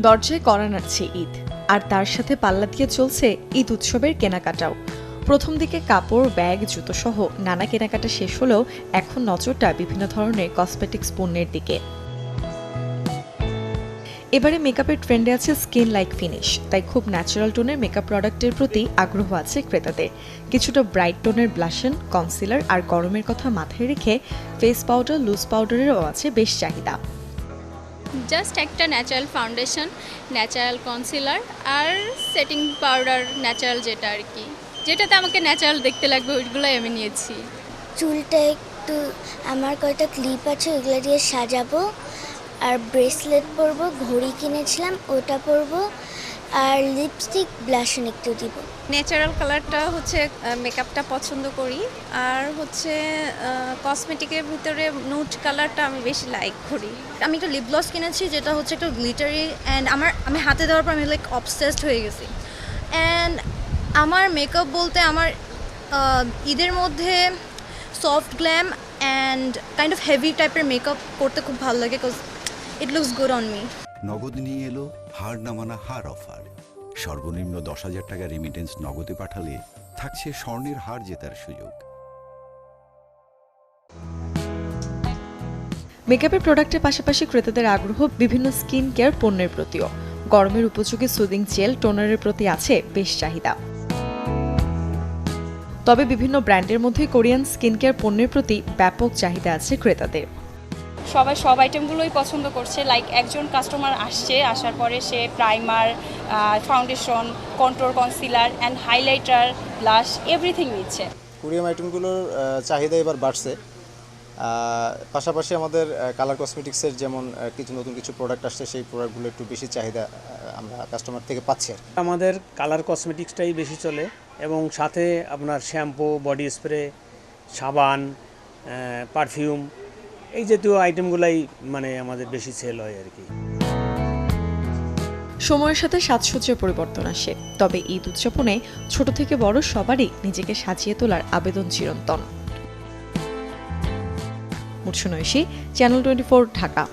দরজায় কড়া নাড়ছে ঈদ, আর তার সাথে পাল্লা দিয়ে চলছে ঈদ উৎসবের কেনাকাটাও। প্রথম দিকে কাপড়, ব্যাগ, জুতো সহ নানা কেনাকাটা শেষ হলেও এখন নজরটা বিভিন্ন ধরনের কসমেটিক্স পণ্যের দিকে। এবারে মেকআপের ট্রেন্ডে আছে স্কিন লাইক ফিনিশ, তাই খুব ন্যাচারাল টোনের মেকআপ প্রোডাক্টের প্রতি আগ্রহ আছে ক্রেতাদের। কিছুটা ব্রাইট টোনের ব্লাশন, কনসিলার আর গরমের কথা মাথায় রেখে ফেস পাউডার, লুজ পাউডারেরও আছে বেশ চাহিদা। জাস্ট একটা ন্যাচারাল ফাউন্ডেশন, ন্যাচারাল কনসিলার আর সেটিং পাউডার ন্যাচারাল, যেটা আর কি, যেটাতে আমাকে ন্যাচারাল দেখতে লাগবে ওইগুলোই আমি নিয়েছি। চুলটা একটু, আমার কয়টা ক্লিপ আছে ওইগুলো দিয়ে সাজাবো, আর ব্রেসলেট পরবো, ঘড়ি কিনেছিলাম ওটা পরবো, আর লিপস্টিক, ব্লাশন একটু দিব। ন্যাচারাল কালারটা হচ্ছে মেকআপটা পছন্দ করি, আর হচ্ছে কসমেটিকের ভিতরে নুড কালারটা আমি বেশি লাইক করি। আমি একটা লিপ গ্লস কিনেছি যেটা হচ্ছে একটা গ্লিটারি, অ্যান্ড আমি হাতে দেওয়ার পর আমি লাইক অবসেসড হয়ে গেছি। অ্যান্ড আমার মেকআপ বলতে আমার ঈদের মধ্যে soft glam and kind of heavy টাইপের মেকআপ করতে খুব ভালো লাগে, because it looks good on me. নগদ নিয়ে এলো হার না মানা হার অফার। সর্বনিম্ন 10,000 টাকা রেমিটেন্স নগদে পাঠালে থাকছে স্বর্ণের হার জেতার সুযোগ। মেকআপের প্রোডাক্টের পাশাপাশি ক্রেতাদের আগ্রহ বিভিন্ন স্কিন কেয়ার পণ্যের প্রতিও। গরমের উপযোগী সুদিং জেল, টোনারের প্রতি আছে বেশ চাহিদা। তবে বিভিন্ন ব্র্যান্ডের মধ্যে কোরিয়ান স্কিন কেয়ার পণ্যের প্রতি ব্যাপক চাহিদা আছে ক্রেতাদের। সবাই সব আইটেমগুলোই পছন্দ করছে। লাইক একজন কাস্টমার আসার পরে সে primer, foundation, control, concealer and highlighter, blush everything নিচ্ছে। কোরিয়ান আইটেমগুলোর চাহিদা এবার বাড়ছে। পাশাপাশি আমাদের কালার কসমেটিক্সের যেমন নতুন কিছু প্রোডাক্ট আসছে, সেই প্রোডাক্টগুলো একটু বেশি চাহিদা আমরা কাস্টমার থেকে পাচ্ছি। আমাদের কালার কসমেটিক্সটাই বেশি চলে, এবং সাথে আপনার শ্যাম্পু, বডি স্প্রে, সাবান, পারফিউম, এই জাতীয় আইটেমগুলাই আমাদের বেশি সেল হয় আর কি। সময়ের সাথে সাজসজ্জার পরিবর্তন আসে, তবে ঈদ উদযাপনে ছোট থেকে বড় সবারই নিজেকে সাজিয়ে তোলার আবেদন চিরন্তন। মুর্শনৈশী, চ্যানেল 24, ঢাকা।